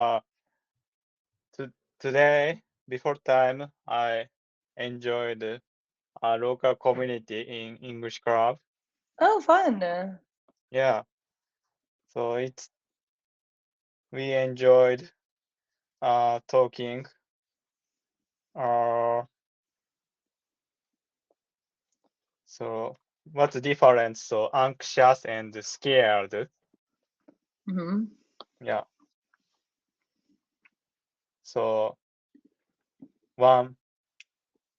to, today, before time, I enjoyed a local community in English club. Oh, fun. Yeah, so we enjoyed talking. Uh, so what's the difference? So anxious and scared. Hmm. Yeah. So one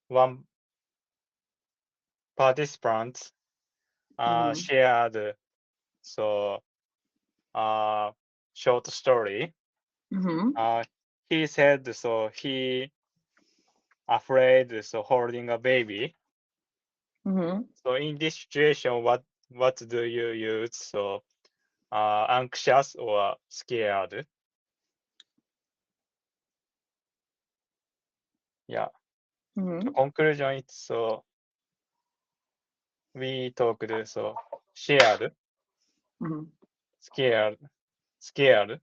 one participant Hmm. shared so uh short story. Hmm. Uh, he said so he afraid so holding a baby. Hmm. So in this situation, what do you use? So anxious or scared? Yeah. So Hmm. conclusion is so we talked so shared, Hmm. scared, scared.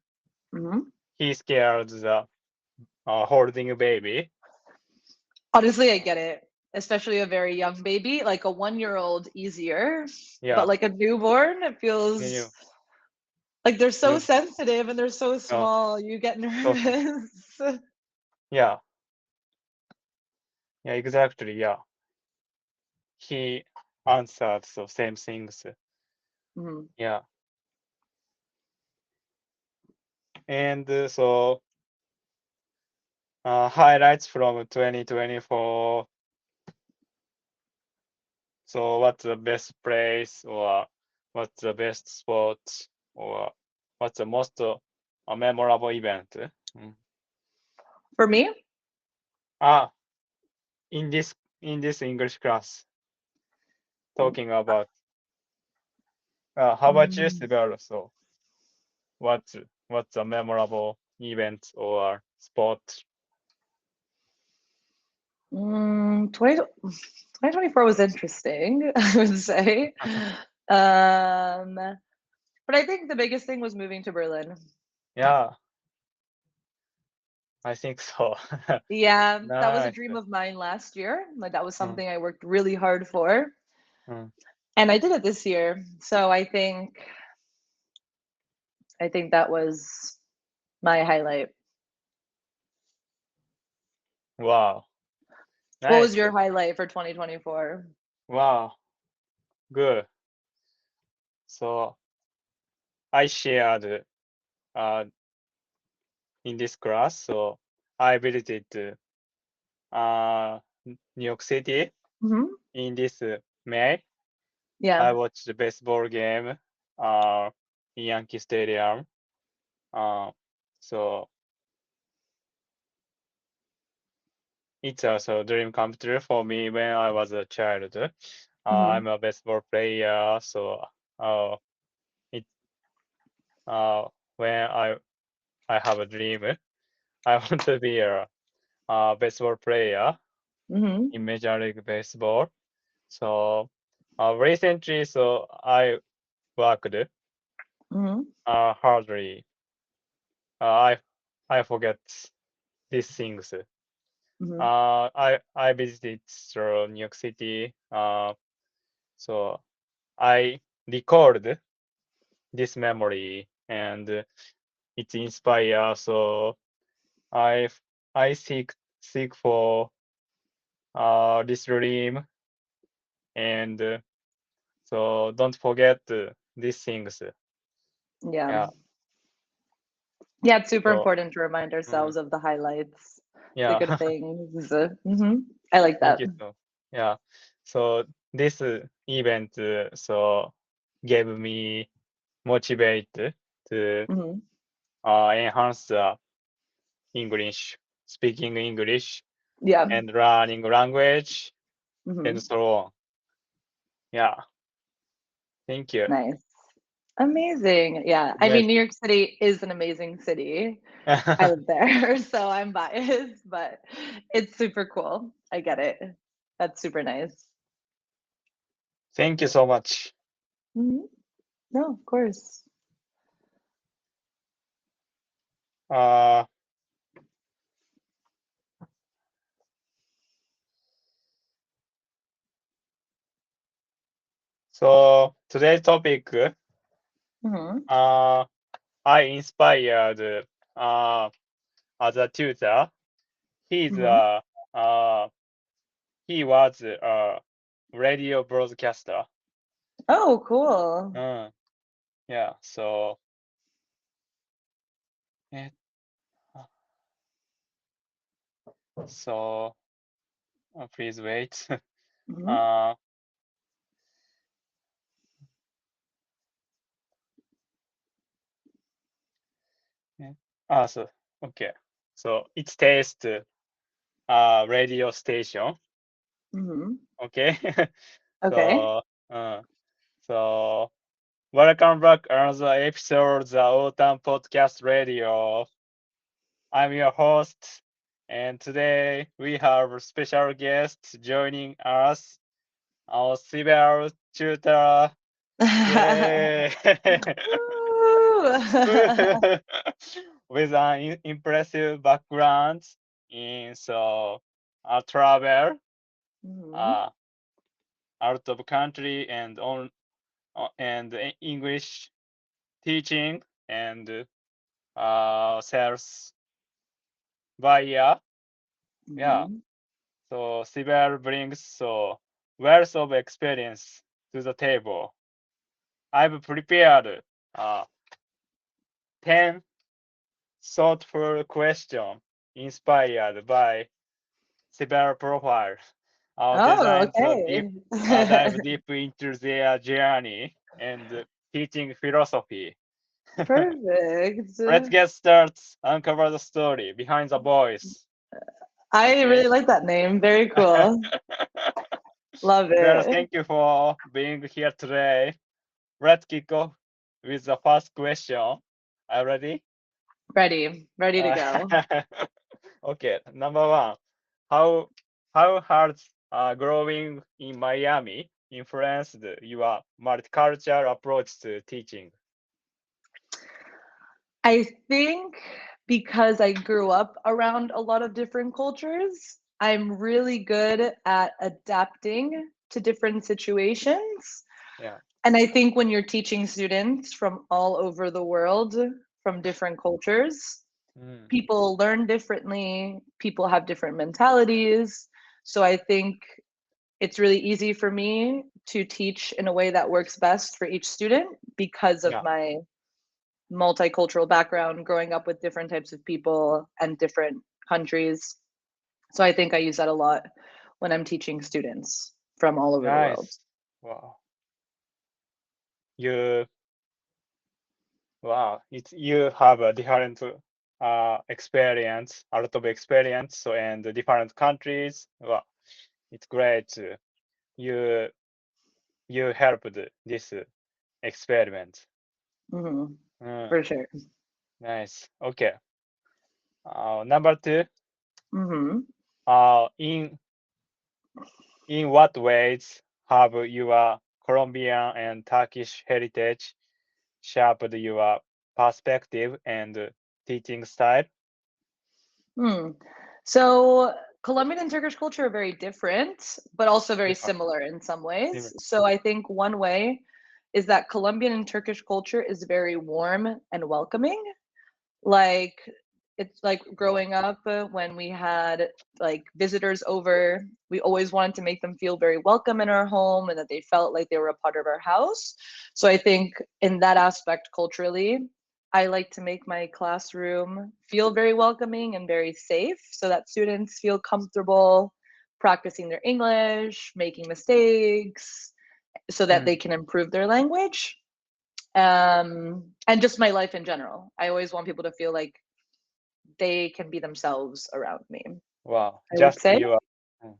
Hmm. He scared the holding a baby. Honestly, I get it. Especially a very young baby, like a 1-year-old, easier, but Yeah. like a newborn, it You feels like they're so you sensitive and they're so uh, small. You get so nervous. yeah, yeah, exactly. Yeah. He answered so same things. Mhm. Yeah. And so highlights from 2024. So what's the best place or what's the best spot or what's the most memorable event? Mm. For me, Ah, in this English class, talking about how about you, mm, Sibel? So what's what's a memorable event or spot? 2024 was interesting, I would say. Um, but I think the biggest thing was moving to Berlin. Yeah, I think so. Yeah, that was a Nice. dream of mine last year. Like that was Mm, something I worked really hard for, mm. and I did it this year. So I think that was my highlight. Wow, What was nice. your highlight for 2024? Wow, good. So I shared uh, in this class. So I visited New York City Hmm. in this May. Yeah, I watched the baseball game uh, in Yankee Stadium. Uh, so it's also a dream come true for me when I was a child. hmm. I'm a baseball player, so uh, it when I have a dream, I want to be a baseball player Hmm. in Major League Baseball. So recently, so I worked Hmm. hardly. I forget these things. Hmm. I visited through New York City. So I recalled this memory and it inspired. So I I seek for this dream and so don't forget these things. Yeah. Yeah. Yeah, it's super So important to remind mm, ourselves of the highlights, the yeah. good things. I like Thank that. you so. Yeah. So this event so gave me motivate to Hmm. enhance the English, speaking English Yeah. and learning language and Hmm. so on. Yeah. Thank you. Nice. Amazing. Yeah. I Yes. mean, New York City is an amazing city. I live there, so I'm biased, but it's super cool. I get it. That's super nice. Thank you so much. Hmm. No, of course. Uh, so today's topic, Hmm. uh, I inspired as a tutor. He's Hmm. uh, he was a radio broadcaster. Oh, cool. Mm, yeah. So, eh, so please wait. Hmm. uh, eh, so okay. So it tastes radio station. Hmm. Okay. Okay. so, uh, so welcome back another episode the Autumn Podcast Radio. I'm your host, and today we have a special guest joining us, our Sibel tutor. Yay! Woo! With an impressive background in travel, Mhm. uh, out of country and English teaching and sales via. Yeah. Mhm. So Sibel brings wealth of experience to the table. I've prepared uh, 10 thoughtful questions inspired by Sibel profile. Oh, Designed to okay. dive deep into their journey and teaching philosophy. Perfect. Let's get started. Uncover the story behind the voice. I Okay. really like that name. Very cool. Love Well, it. thank you for being here today. Let's kick off with the first question. Are you ready? Ready. Ready to Uh, go. okay, number one. How how has growing in Miami influenced your multicultural approach to teaching? I think because I grew up around a lot of different cultures, I'm really good at adapting to different situations. Yeah. And I think when you're teaching students from all over the world, from different cultures, Mm, people learn differently, people have different mentalities. So I think it's really easy for me to teach in a way that works best for each student because of yeah. my multicultural background, growing up with different types of people and different countries. So I think I use that a lot when I'm teaching students from all over the world. Nice. Wow. You wow. You have a different experience, a lot of experience, so and different countries. Wow. It's great. You you helped this experiment. Hmm. Mm, For sure. nice. Okay. Number two. Hmm. In what ways have your Colombian and Turkish heritage shaped your perspective and teaching style? Hmm. So Colombian and Turkish culture are very different, but also very Different. similar in some ways. Similar. So I think one way is that Colombian and Turkish culture is very warm and welcoming. Like it's like Wow. growing up when we had like visitors over, we always wanted to make them feel very welcome in our home and that they felt like they were a part of our house. So I think in that aspect culturally, I like to make my classroom feel very welcoming and very safe so that students feel comfortable practicing their English, making mistakes so that Mm, they can improve their language. And just my life in general. I always want people to feel like they can be themselves around me, wow. I would say. Mm,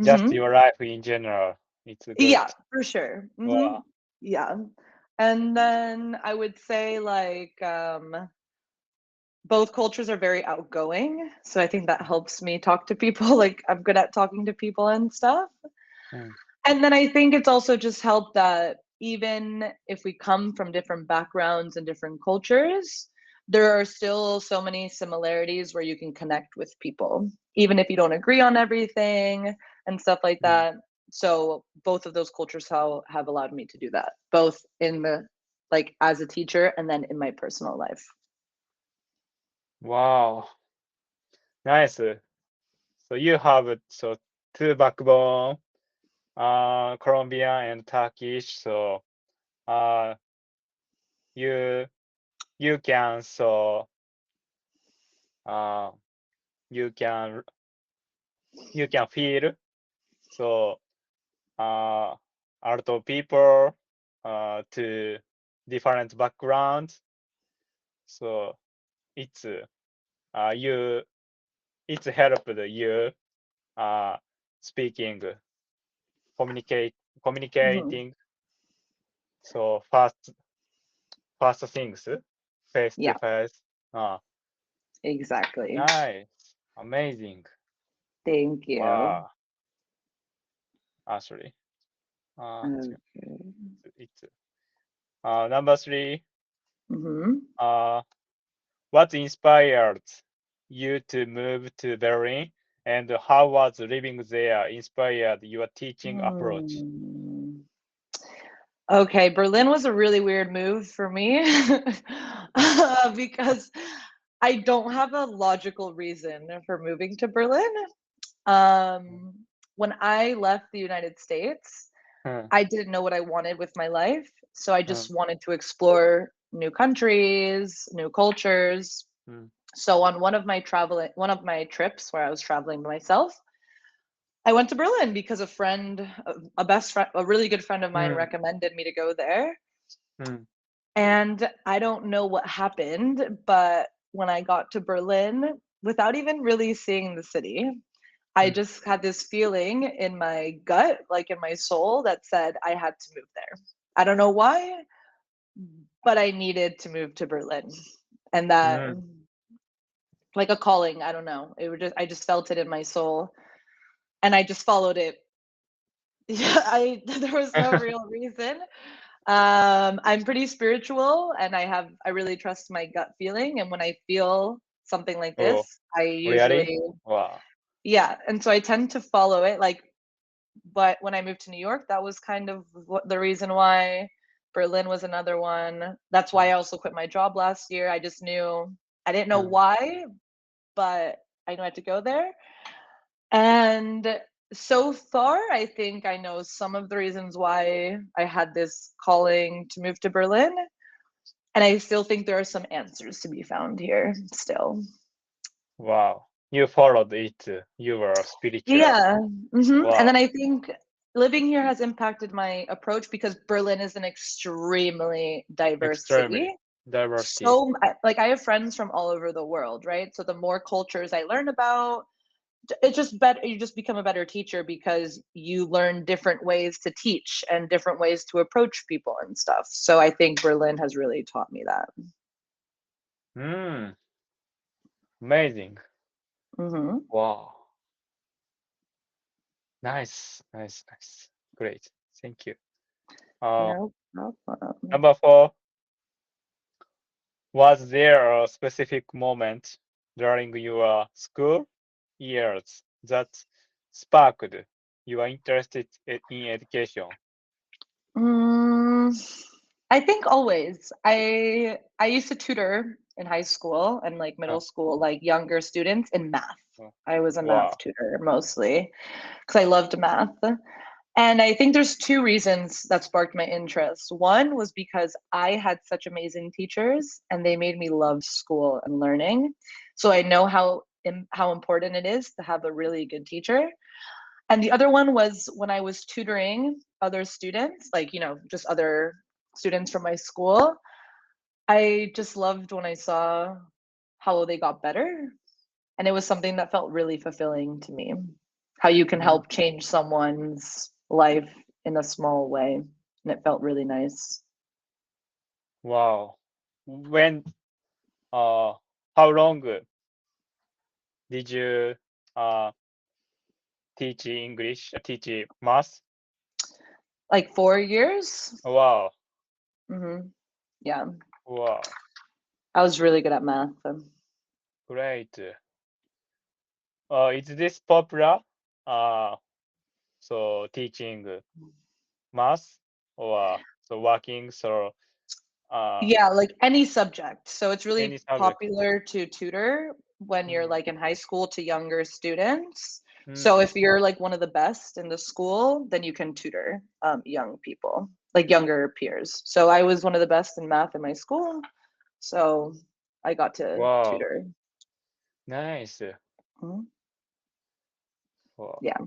just Hmm. your life in general. It's good. Yeah, for sure. Hmm. Wow. Yeah. And then I would say both cultures are very outgoing. So I think that helps me talk to people. Like I'm good at talking to people and stuff. Mm, And then I think it's also just helped that even if we come from different backgrounds and different cultures, there are still so many similarities where you can connect with people, even if you don't agree on everything and stuff like Mm. that. So both of those cultures have allowed me to do that, both in the like as a teacher and then in my personal life. Wow, nice. So you have so two backbone, Colombian and Turkish. So uh, you you can so uh, you can you can feel so uh, out of people to different backgrounds. So it's you it's helped you uh, speaking communicate Mhm. communicating so fast things face to Yeah, face. Ah, exactly. nice, amazing. Thank you. Wow, actually, Okay. it's number three. Hmm. Uh, what inspired you to move to Berlin, and how was living there inspired your teaching approach? Hmm. Okay, Berlin was a really weird move for me because I don't have a logical reason for moving to Berlin. When I left the United States, Hmm, I didn't know what I wanted with my life, so I hmm, just wanted to explore new countries, new cultures. hmm, So on one of my trips where I was traveling by myself, I went to Berlin because a best friend, a really good friend of mine hmm, recommended me to go there. hmm, And I don't know what happened, but when I got to Berlin, without even really seeing the city, I hmm, just had this feeling in my gut, like in my soul, that said I had to move there. I don't know why, but I needed to move to Berlin. And that, hmm. like a calling, I don't know. I just felt it in my soul and I just followed it. Yeah, there was no real reason. I'm pretty spiritual and I really trust my gut feeling. And when I feel something like Oh, this, I really? usually, Wow. yeah. And so I tend to follow it. Like, but when I moved to New York, that was kind of the reason why. Berlin was another one. That's why Hmm, I also quit my job last year. I just knew I didn't know hmm, why, but I knew I had to go there. And so far, I think I know some of the reasons why I had this calling to move to Berlin. And I still think there are some answers to be found here still. wow. You followed it. You were spiritual. Yeah. And Wow. then I think living here has impacted my approach because Berlin is an extremely diverse Extremely city. diversity. So, like, I have friends from all over the world, right? So, the more cultures I learn about, it's just better. You just become a better teacher because you learn different ways to teach and different ways to approach people and stuff. So, I think Berlin has really taught me that. Hmm. Amazing. Hmm. Wow. Nice. Nice. Nice. Great. Thank you. Uh, No problem. number four. Was there a specific moment during your school years that sparked your interest in education? Mm, I think always. I used to tutor in high school and like Uh, middle school, like younger students in math. uh, I was a math wow. tutor mostly because I loved math. And I think there's two reasons that sparked my interest. One was because I had such amazing teachers and they made me love school and learning. So I know how important it is to have a really good teacher. And the other one was when I was tutoring other students, like, just other students from my school. I just loved when I saw how they got better. And it was something that felt really fulfilling to me. How you can Mm, help change someone's life in a small way. And it felt really nice. wow. When uh how long did you uh teach English, teach math? Like 4 years. Wow. Hmm. Yeah. Wow. I was really good at math. Great. Is this popular? Uh, so teaching math or so working so Yeah, like any subject. So it's any really subject. popular to tutor when you're Mm, like in high school to younger students. So mm. if you're like one of the best in the school, then you can tutor young people, like younger peers. So I was one of the best in math in my school. So I got to Wow, tutor. nice. Mhm. Wow. Yeah.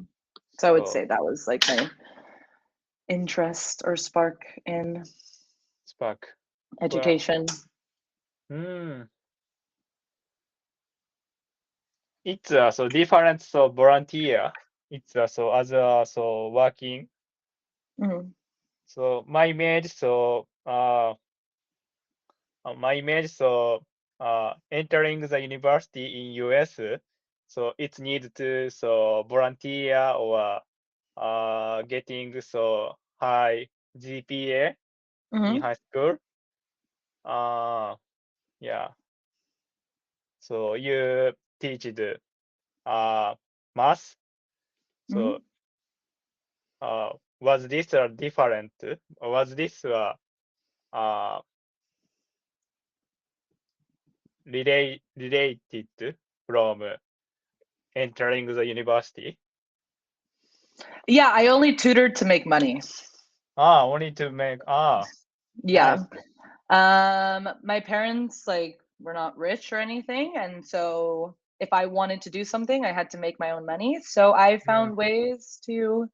So I would So say that was like my interest or spark in spark. Wow. education. Mm. It's so different so volunteer. It's so other so working. Mhm. So my image so entering the university in US. So it's need to so volunteer or getting so high GPA in Mhm. high school. Uh, yeah. So you teach the math. So Mhm. was this different? Was this uh, related from entering the university? Yeah, I only tutored to make money. Only to make Yeah. nice. My parents like were not rich or anything, and so if I wanted to do something, I had to make my own money. So I Mm. found ways to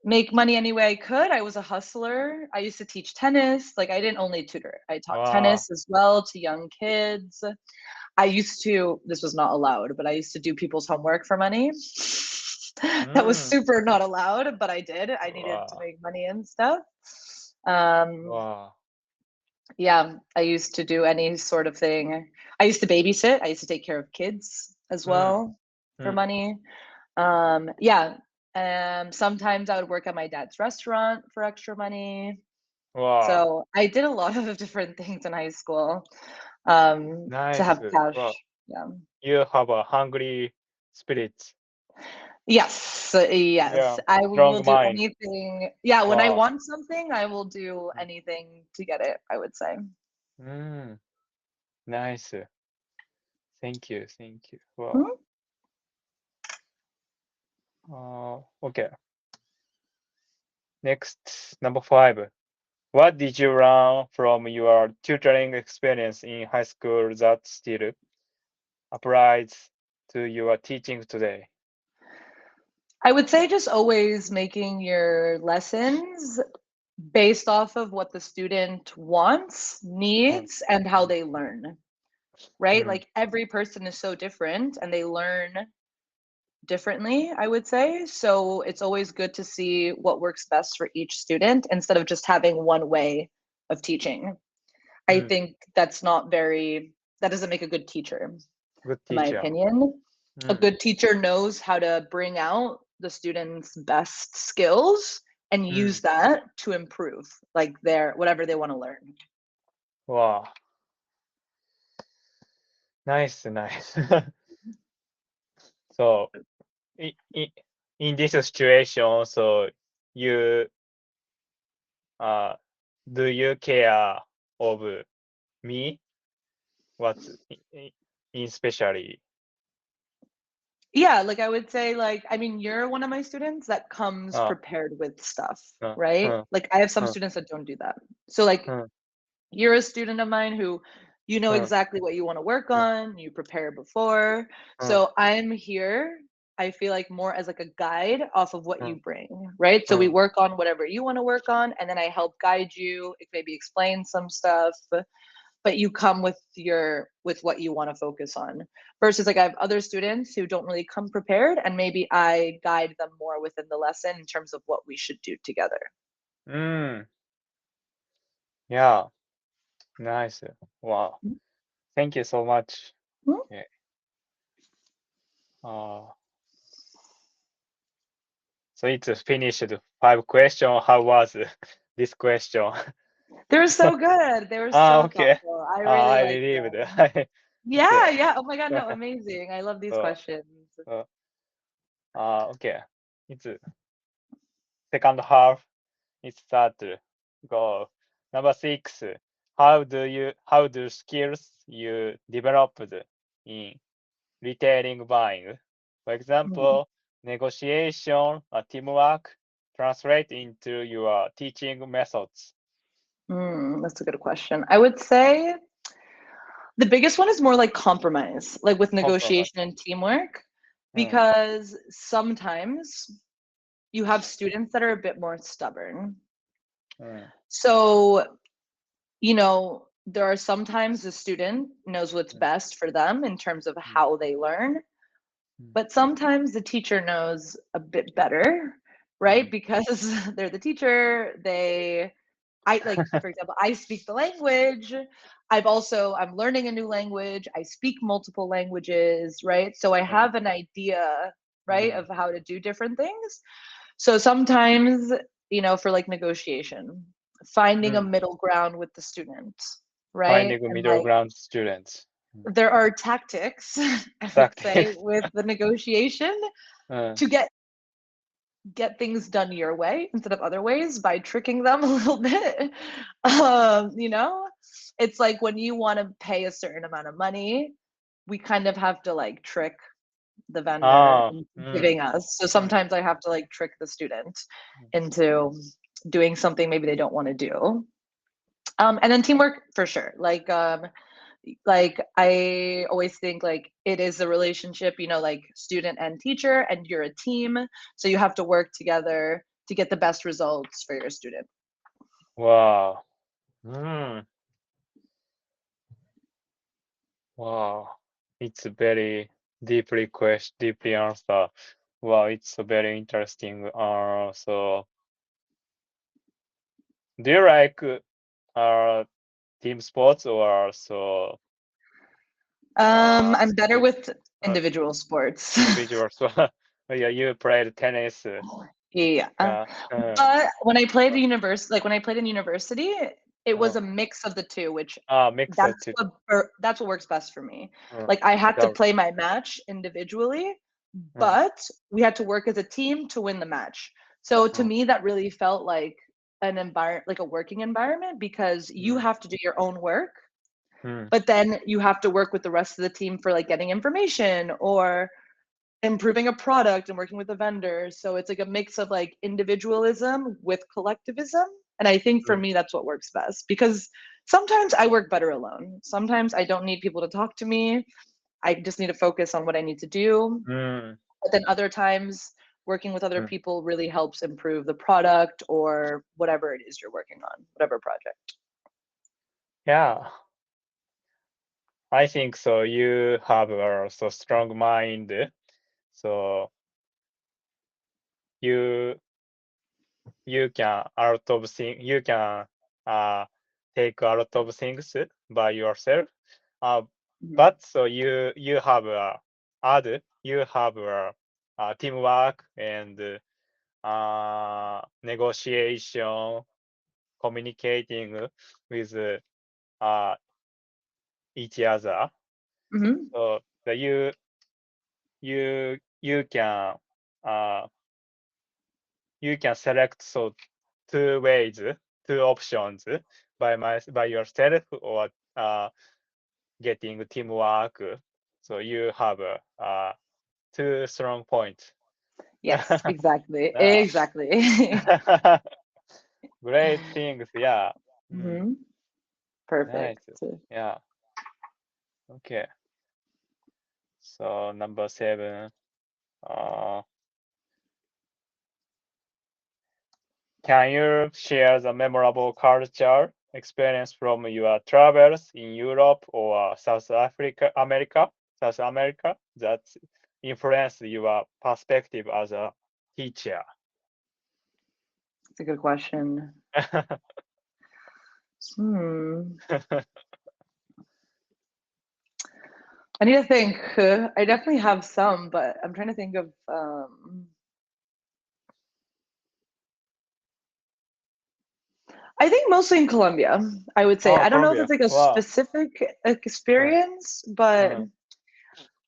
make money any way I could. I was a hustler. I used to teach tennis. Like I didn't only tutor. I taught Wow. tennis as well to young kids. I used to, this was not allowed, but I used to do people's homework for money. That was Mm. super not allowed, but I did. I needed to Wow. make money and stuff. Um, Wow. yeah, I used to do any sort of thing. I used to babysit. I used to take care of kids as Mm. well for Mm. money. Yeah. Sometimes I would work at my dad's restaurant for extra money. Wow. So I did a lot of different things in high school to Nice. have Wow. cash. Yeah. You have a hungry spirit. Yes, yes. Yeah. I will Strong do mind. anything. Yeah, when I Wow. want something, I will do Mm. anything to get it, I would say. Mm. Nice. Thank you. Thank you. Wow. Mhm. Okay. Next, number 5. What did you learn from your tutoring experience in high school that still applies to your teaching today? I would say just always making your lessons based off of what the student wants, Mm. needs, and how Mm. they learn, right? Mm. Like every person is so different and they learn differently, I would say. So it's always good to see what works best for each student instead of just having one way of teaching. I Mm. think that's not very, that doesn't make a good teacher, Good in my teacher. opinion. A Mm. good teacher knows how to bring out the students' best skills and Mm. use that to improve like their whatever they want to learn. Wow. Nice, nice. So, in this situation, so you uh, do you care of me? What's in specially? Yeah, like I would say, like, I mean, you're one of my students that comes Uh, prepared with stuff, uh, right? uh, Like I have some uh, students that don't do that. So like uh, you're a student of mine who you know uh, exactly what you want to work uh, on, you prepare before. uh, So I'm here, I feel like more as like a guide off of what uh, you bring, right? So we uh, work on whatever you want to work on, and then I help guide you, maybe explain some stuff, but you come with your with what you want to focus on. Versus like I have other students who don't really come prepared, and maybe I guide them more within the lesson in terms of what we should do together. mm, yeah, nice. Wow. Thank you so much. Mhm. Yeah. Uh, so it's finished 5 question. How was this question? They were so good. They were Ah, so okay. thoughtful. I really I liked believed. them. Okay. Yeah, yeah. Oh my God, no, amazing. I love these So, questions. so, okay. It's second half. It's start to go. Number six. How do skills you developed in retailing buying? For Mm, example, negotiation, teamwork, translate into your teaching methods. that's a good question. I would say the biggest one is more like compromise, like with Compromise. negotiation and teamwork, Mm, because sometimes you have students that are a bit more stubborn. mm, So, there are sometimes the student knows what's mm, best for them in terms of mm, how they learn, mm, but sometimes the teacher knows a bit better, right? mm, Because they're the teacher, I like, for example, I speak the language. I'm learning a new language. I speak multiple languages, right? So I mm, have an idea, right, mm, of how to do different things. So sometimes, for like negotiation, finding a mm. middle ground with the student, right? Finding a And middle like ground students. Mm. there are tactics, I would say, Tactics. with the negotiation Mm, to get things done your way instead of other ways by tricking them a little bit. It's like when you want to pay a certain amount of money, we kind of have to like trick the vendor ah, into mm, giving us. So mm, sometimes I have to like trick the student mm. into doing something maybe they don't want to do. And then teamwork for sure. Like I always think like it is a relationship, like student and teacher, and you're a team, so you have to work together to get the best results for your student. Wow. Mm, wow. It's very deeply answer. Wow, it's a very interesting. So do you like uh team sports or so I'm better you with uh, individual sports. individual? So yeah, you played tennis. Yeah. Yeah. But when I played at university, like when I played in university, it was Uh, a mix of the two, which mix that's it. To, that's what works best for me. uh, Like I had to that, play my match individually, uh, but we had to work as a team to win the match. So to uh, me, that really felt like an environment, like a working environment, because you mm, have to do your own work, mm, but then you have to work with the rest of the team for like getting information or improving a product and working with the vendors. So it's like a mix of like individualism with collectivism. And I think for mm, me, that's what works best because sometimes I work better alone. Sometimes I don't need people to talk to me. I just need to focus on what I need to do. mm, But then other times, working with other mm. people really helps improve the product or whatever it is you're working on, whatever project. Yeah, I think so. You have a so strong mind. So you you can out of thing you can uh take a lot of things by yourself. Uh, Mhm. but so you have you have teamwork and negotiation, communicating with uh each other. Mhm. So the you can uh you can select so two ways, two options by yourself or getting teamwork. So you have two strong points. Yes, exactly. Yeah. Exactly. Great things. Yeah. Mm, Mhm. Perfect. nice. Yeah. Okay. So number seven. Uh, can you share the memorable culture experience from your travels in Europe or South America that influenced your perspective as a teacher? It's a good question. Hmm. I need to think. I definitely have some, but I'm trying to think of. I think mostly in Colombia, I would say. Oh, I don't know if Colombia. it's like a Wow. specific Uh, experience, but uh,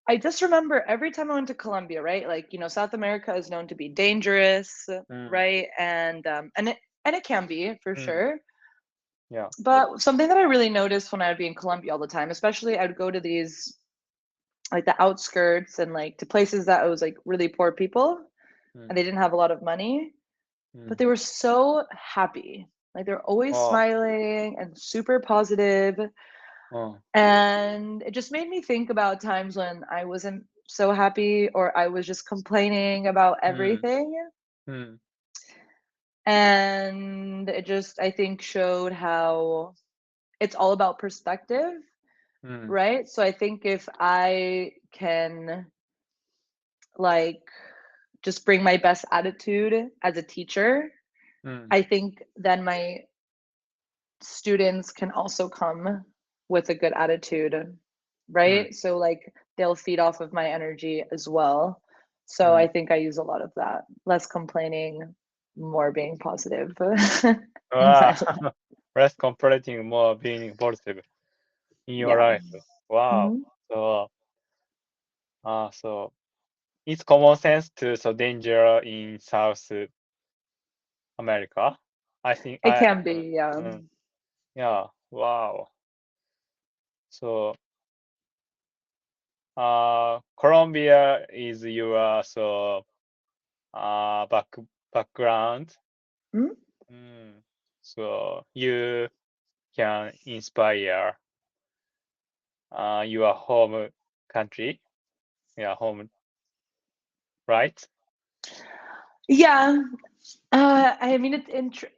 I just remember every time I went to Colombia, right? Like, South America is known to be dangerous, mm, right? And it can be for mm, sure. yeah. But something that I really noticed when I would be in Colombia all the time, especially I would go to these like the outskirts and like to places that it was like really poor people and Mm, they didn't have a lot of money, but mm. they were so happy. Like they're always Oh, smiling and super positive. oh, And it just made me think about times when I wasn't so happy or I was just complaining about mm, everything. mm, And it just, I think, showed how it's all about perspective, mm, right? So I think if I can, like, just bring my best attitude as a teacher, mm, I think then my students can also come with a good attitude, mm, right? So like they'll feed off of my energy as well. So mm. I think I use a lot of that. Less complaining, more being positive in Wow. my life. Less completing, more being positive in your Yeah. life. Wow. Mhm. So, so it's common sense to so danger in South America. I think It can be, yeah. mm, yeah. Wow. So, Colombia is your so background. Mhm. Mm. So you can inspire your home country, yeah, home, right? Yeah. I mean,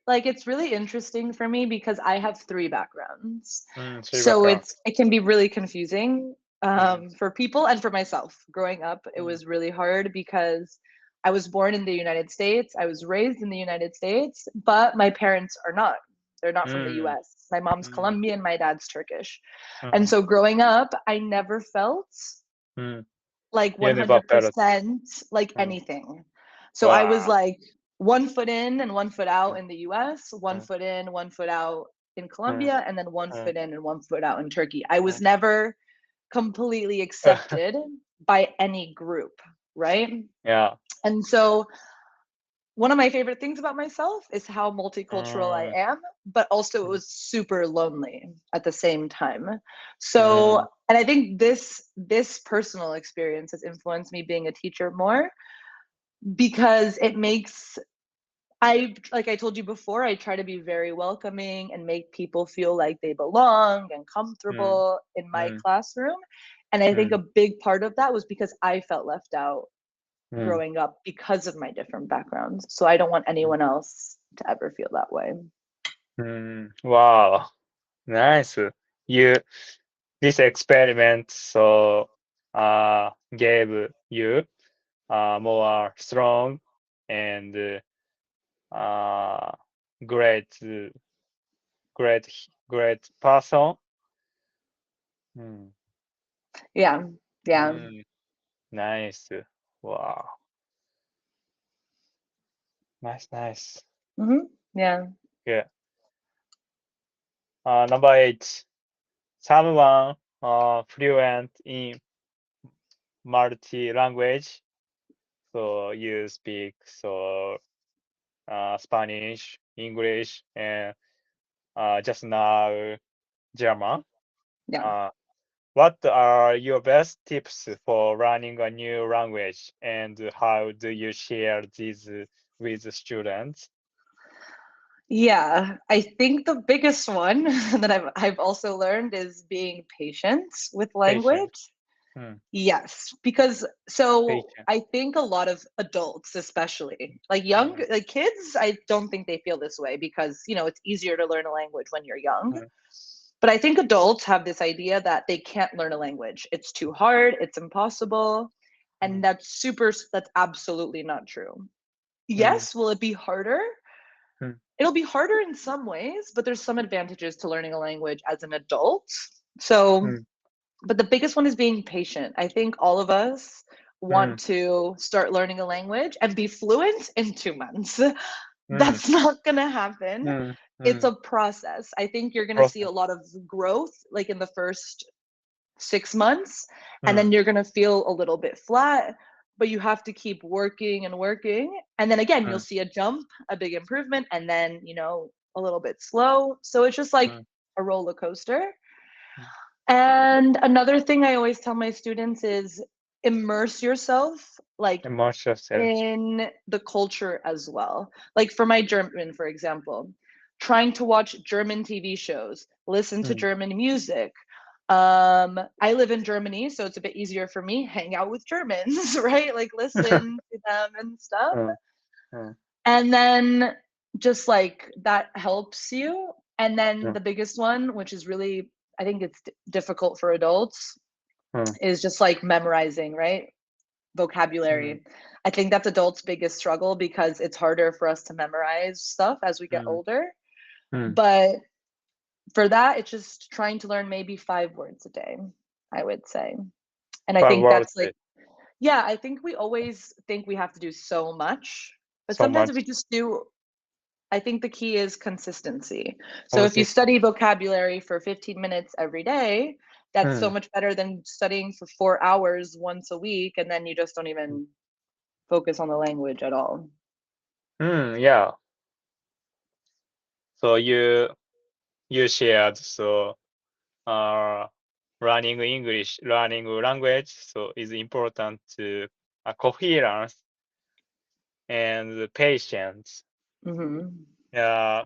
like it's really interesting for me because I have three backgrounds, Mm, three so background. it can be really confusing Mm, for people and for myself. Growing up, it mm, was really hard because I was born in the United States, I was raised in the United States, but my parents are not. They're not from the mm, U.S. My mom's mm, Colombian, my dad's Turkish, and mm, so growing up, I never felt mm. like You never felt. 100% like Mm. anything. So I was Wow. like one foot in and one foot out Mm, in the US, one mm, foot in, one foot out in mm, Colombia, and then one mm, foot in and one foot out in Turkey. I was mm. never completely accepted by any group, right? Yeah. And so one of my favorite things about myself is how multicultural I Mm, am, but also it mm, was super lonely at the same time. So, mm, and I think this personal experience has influenced me being a teacher more because it makes I like I told you before, I try to be very welcoming and make people feel like they belong and mm, comfortable in my mm, classroom. And I think mm, a big part of that was because I felt left out mm, growing up because of my different backgrounds. So I don't want mm, anyone else to ever feel that way. mm. Wow. Nice. You this experiment so gave you more strong and uh, great great great person. Mm, Yeah. Yeah. mm, nice. Wow. Nice, nice. Yeah. Yeah. Number eight. Someone fluent in multi-language. So you speak so Spanish, English, and just now German. Yeah. Uh, what are your best tips for learning a new language, and how do you share these with the students? Yeah, I think the biggest one that I've also learned is being patient with Patient. language. Hmm. Yes, because so Patient. I think a lot of adults, especially like Hmm. like kids, I don't think they feel this way because, it's easier to learn a language when you're young. Hmm. But I think adults have this idea that they can't learn a language. It's too hard, it's impossible. Hmm. And that's absolutely not true. Hmm. Yes, will it be harder? Hmm. It'll be harder in some ways, but there's some advantages to learning a language as an adult. So, Hmm. but the biggest one is being patient. I think all of us Hmm. want to start learning a language and be fluent in 2 months. Hmm. That's not going to happen. Hmm. it's Mm. a process. I think you're going to see a Process. lot of growth like in the first 6 months, and then Mm. you're going to feel a little bit flat, but you have to keep working and working. And then again, you'll Mm. see a jump, a big improvement, and then, a little bit slow. So it's just like Mm. a roller coaster. Mm. And another thing I always tell my students is immerse yourself like Immerse yourself. in the culture as well. Like for my German, for example, trying to watch German TV shows, listen to Mm. German music. I live in Germany, so it's a bit easier for me. Hang out with Germans, right? Like listen to them and stuff. Mm. Mm. And then just like that helps you. And then Mm. the biggest one, which is really, I think it's difficult for adults, Mm. is just like memorizing, right? Mm. Vocabulary. I think that's adults' biggest struggle because it's harder for us to memorize stuff as we get Mm. older. Mm. But for that, it's just trying to learn maybe 5 words a day, I would say. And I Five think words. that's like, yeah, I think we always think we have to do so much, but So sometimes if much we just do, I think the key is consistency. So if you consist. study vocabulary for 15 minutes every day, that's so Mm. much better than studying for 4 hours once a week and then you just don't even focus on the language at all. Mm. Yeah. So you shared uh learning English, learning language, so is important to coherence and patience. Hmm. Yeah.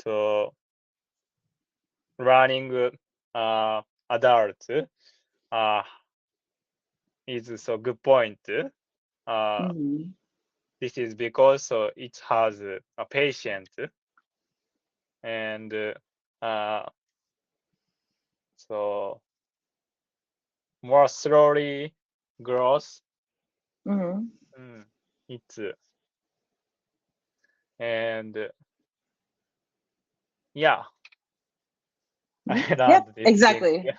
So learning adult uh is so good point. Uh, Hmm. this is because so it has a patient and uh, so more slowly grows. Hmm. Mm, it's and yeah, I Yep, learned this thing. exactly.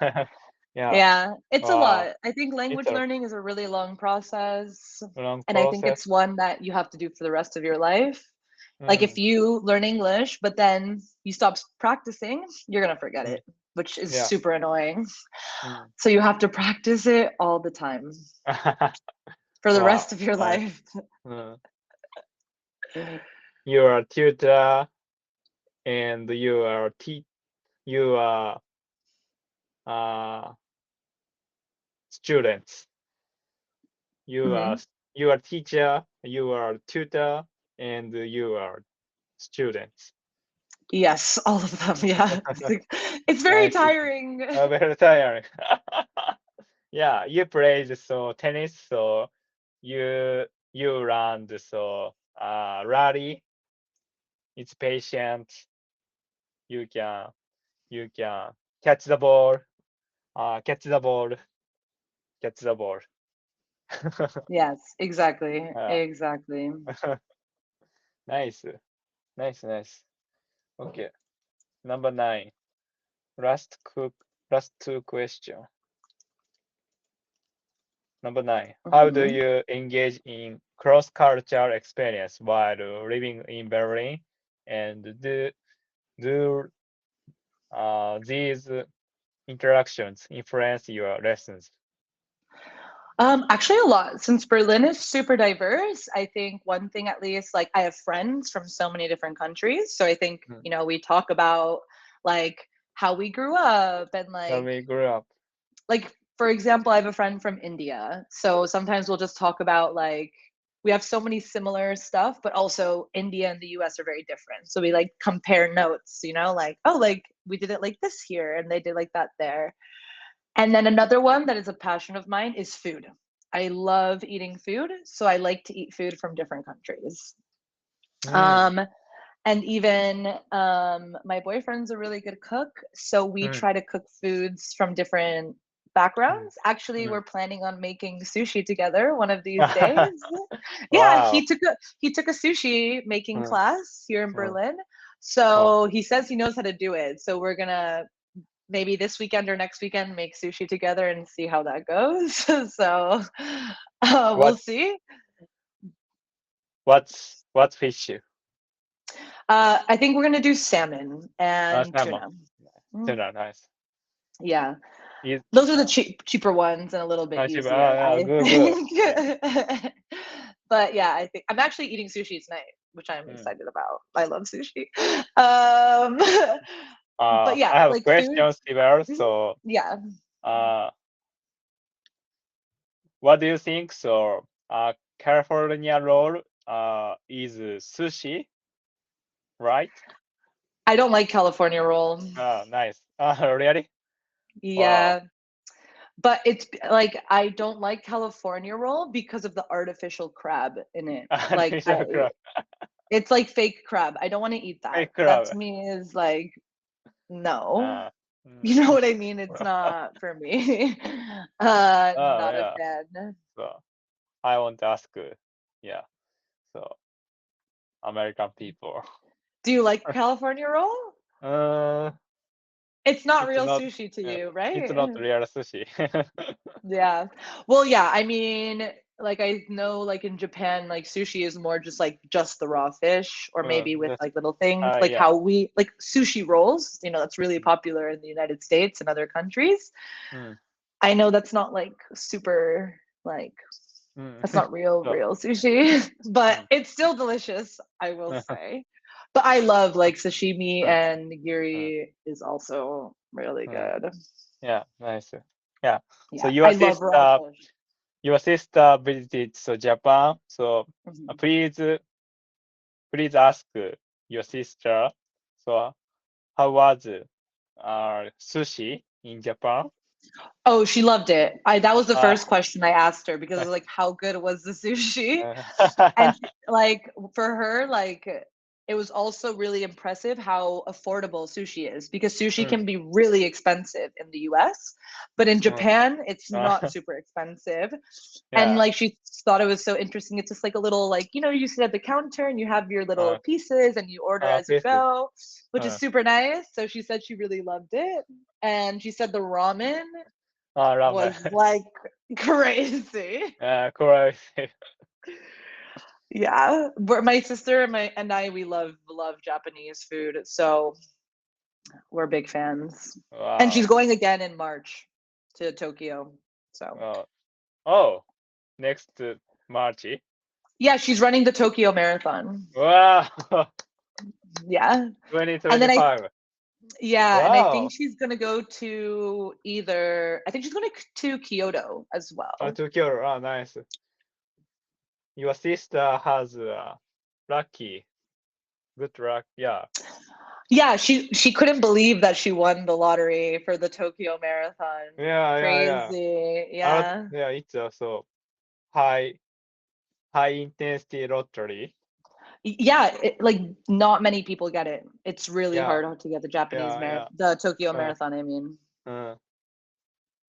Yeah, Yeah, it's a uh, lot. I think it's language a learning is a really long process, long and I think process. it's one that you have to do for the rest of your life. Like if Mm, you learn English, but then you stop practicing, you're gonna forget mm, it, which is yeah. super annoying. Mm. So you have to practice it all the time for the rest Wow, of your nice. life. Mm. You are a tutor and you are uh, students. You are Hmm. you are teacher, you are tutor, and you are students. Yes, all of them. Yeah, it's very Nice. tiring. Very tiring. Yeah, you played so tennis, so you learned so rally. It's patient. You can you can catch the ball. Catch the ball. Catch the ball. Yes, exactly, Yeah. exactly. Nice. Nice. Nice. Okay. Number 9. Last cook. Last two question. Number 9. How do Hmm. you engage in cross-cultural experience while living in Berlin? And do these interactions influence your lessons? Actually, a lot. Since Berlin is super diverse, I think one thing at least, like I have friends from so many different countries. So I think, Mm. we talk about like how we grew up and How we grew up. like for example, I have a friend from India. So sometimes we'll just talk about like we have so many similar stuff, but also India and the US are very different. So we like compare notes, like, oh, like we did it like this here and they did like that there. And then another one that is a passion of mine is food. I love eating food, so I like to eat food from different countries. Mm. Um, and even my boyfriend's a really good cook, so we Mm. try to cook foods from different Mm. backgrounds. Actually, Mm. we're planning on making sushi together one of these days. Yeah, Wow. he took a sushi making Mm. class here in Mm. Berlin. Oh. So he says he knows how to do it. So we're gonna maybe this weekend or next weekend make sushi together and see how that goes. So we'll What's see. what's fish? I think we're gonna do salmon and Salmon. tuna. Mm, Tuna, nice. yeah, Is those are the cheaper ones and a little bit cheap. easier, Yeah, I good, good. think. Yeah. But yeah, I think I'm actually eating sushi tonight, which I'm Mm. excited about. I love sushi. Um, but I yeah, have a like food. question, Sibel. Mhm. So, Yeah, uh, what do you think? So, California roll is sushi, right? I don't like California roll. Nice. Really? Wow. Yeah, but it's like I don't like California roll because of the artificial crab in it. Like Artificial crab. it's like fake crab. I don't want to eat that. Fake That crab. to me is like no. Uh, mm. You know what I mean? It's not for me. Oh, Not a yeah. fan. So, I want to ask, yeah, so American people. Do you like California roll? Uh, It's not it's real not, sushi to uh, you, it's not right? real sushi. Yeah. Well, yeah, I mean, like I know like in Japan, like sushi is more just like just the raw fish or maybe with That's, like little things like yeah. how we like sushi rolls, that's really Mm, popular in the United States and other countries. mm, I know that's not like super like mm. that's not real So, real sushi, but mm, it's still delicious, I will say. But I love like sashimi mm, and mm, nigiri is also really mm. good. Yeah, nice. Yeah. So Yeah, I love raw fish. your sister visited so Japan. So Mhm. please ask your sister. So how was sushi in Japan? Oh, she loved it. I That was the Uh, first question I asked her because I was like, how good was the sushi? uh, And like for her, like it was also really impressive how affordable sushi is because sushi mm, can be really expensive in the US, but in mm, Japan it's not uh, super expensive. And yeah, like she thought it was so interesting. It's just like a little like you sit at the counter and you have your little uh, pieces and you order as you please. go, which is Uh, super nice. So she said she really loved it. And she said the ramen ramen. was like crazy. Correct. Yeah, but my sister and I we love Japanese food, so we're big fans. And she's Wow. going again in March to Tokyo. So Uh, oh, next March. yeah, she's running the Tokyo Marathon. Wow. Yeah, and then 2025. I think Wow. she's gonna go to I think she's going to Kyoto as well. To Kyoto. Nice. Your sister has lucky. Good luck. Yeah. Yeah, she couldn't believe that she won the lottery for the Tokyo Marathon. Yeah. Crazy. Yeah. Yeah, it's also high high intensity lottery. Yeah, like not many people get it. It's really Yeah, hard to get yeah. the Tokyo Uh, Marathon, I mean. uh,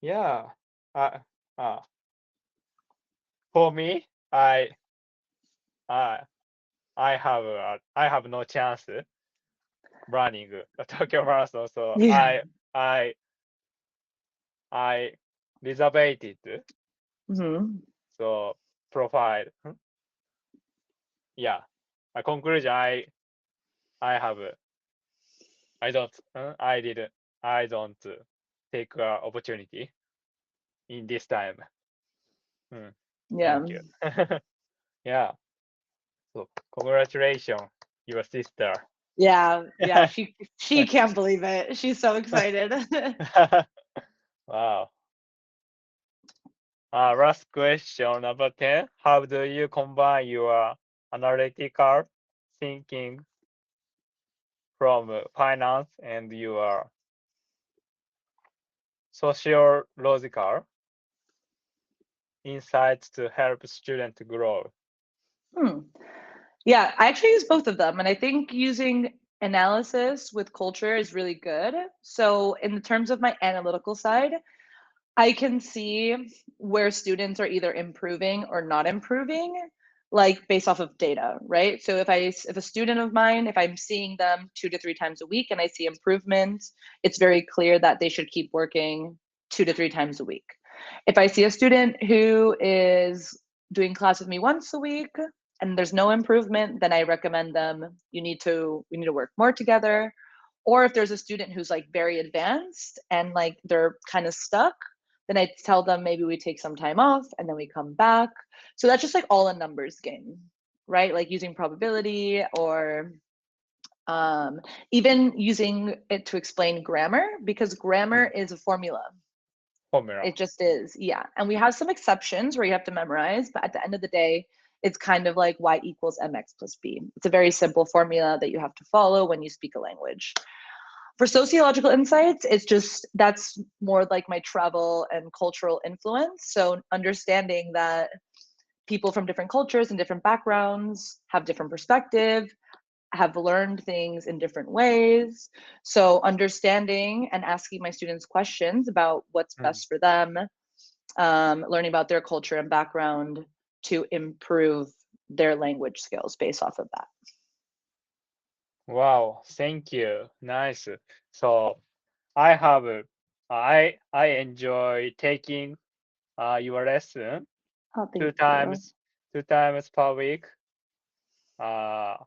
yeah. Uh, uh, for me, I I have no chance running the Tokyo Marathon, so Yeah. I reservated Hmm. so profile. Yeah. A conclusion I have I don't I didn't I don't take opportunity in this time. Mm, Yeah. thank you. Yeah. So congratulations, your sister. Yeah. Yeah. She can't believe it. She's so excited. Wow. Last question, number 10. How do you combine your analytical thinking from finance and your sociological insights to help students grow? Hmm. Yeah, I actually use both of them. And I think using analysis with culture is really good. So, in the terms of my analytical side, I can see where students are either improving or not improving, like based off of data, right? So if a student of mine, if I'm seeing them 2 to 3 times a week and I see improvement, it's very clear that they should keep working 2 to 3 times a week. If I see a student who is doing class with me once a week, and there's no improvement, then I recommend them, we need to work more together. Or if there's a student who's like very advanced and like they're kind of stuck, then I tell them maybe we take some time off and then we come back. So that's just like all a numbers game, right? Like using probability, or um, even using it to explain grammar, because grammar Mm. is a formula. Formula. It just is, yeah. And we have some exceptions where you have to memorize, but at the end of the day, it's kind of like y equals mx plus b. It's a very simple formula that you have to follow when you speak a language. For sociological insights, it's just that's more like my travel and cultural influence. So understanding that people from different cultures and different backgrounds have different perspective, have learned things in different ways. So understanding and asking my students questions about what's Mm. best for them, learning about their culture and background to improve their language skills based off of that. Wow, thank you. Nice. So I have I enjoy taking your lesson Oh, two thank you. times two times per week, uh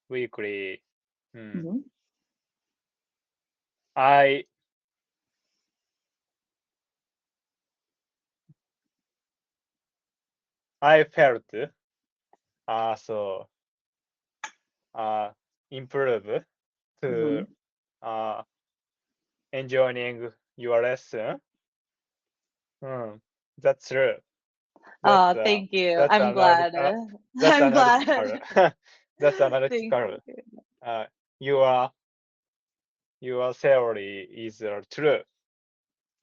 weekly. Hmm. Mhm. I I felt so uh improve to Mhm. uh enjoying your lesson. Hmm. That's true. That's Oh, thank you. that's I'm glad. that's I'm analytical. glad. That's Thank analytical. you. Uh, your your theory is true.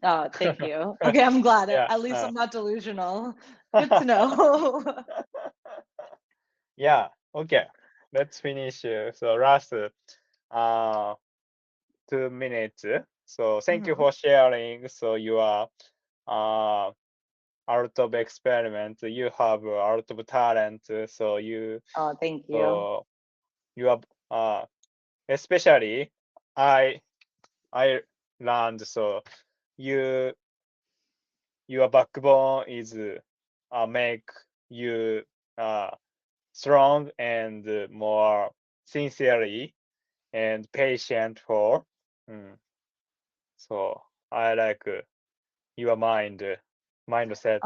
Oh, thank you. Okay, I'm glad. Yeah. At least I'm not delusional. Good to know. Yeah. Okay. Let's finish. So last uh 2 minutes. So thank you Mhm. for sharing. So you are uh out of experiment. You have out of talent. So Oh, thank you. so you are especially I I learned so you your backbone is make you uh, strong and more sincerely and patient for. Mm, so I like your mindset.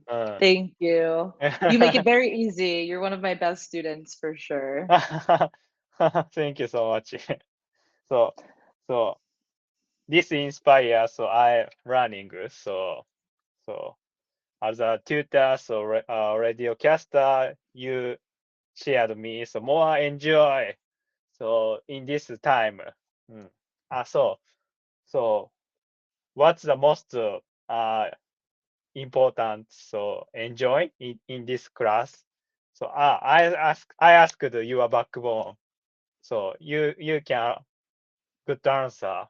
Uh, Thank you. You make it very easy. You're one of my best students for sure. Thank you so much. So so this inspires so I running so as a tutor, so radio caster, you shared me, so more enjoy. So in this time, mm. So so what's the most important? So enjoy in this class. So I asked your backbone. So you can good answer.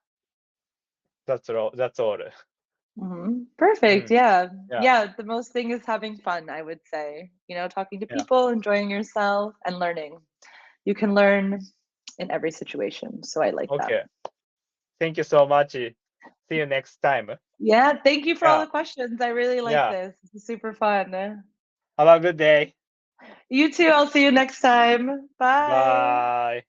That's all. That's all. Perfect. Mm, Yeah. yeah, Yeah. The most thing is having fun, I would say. Talking to yeah. people, enjoying yourself, and learning. You can learn in every situation. So I like that. Okay. Thank you so much. See you next time. Yeah. Thank you for all Yeah, the questions. I really like yeah. this. This is super fun. Have a good day. You too. I'll see you next time. Bye. Bye.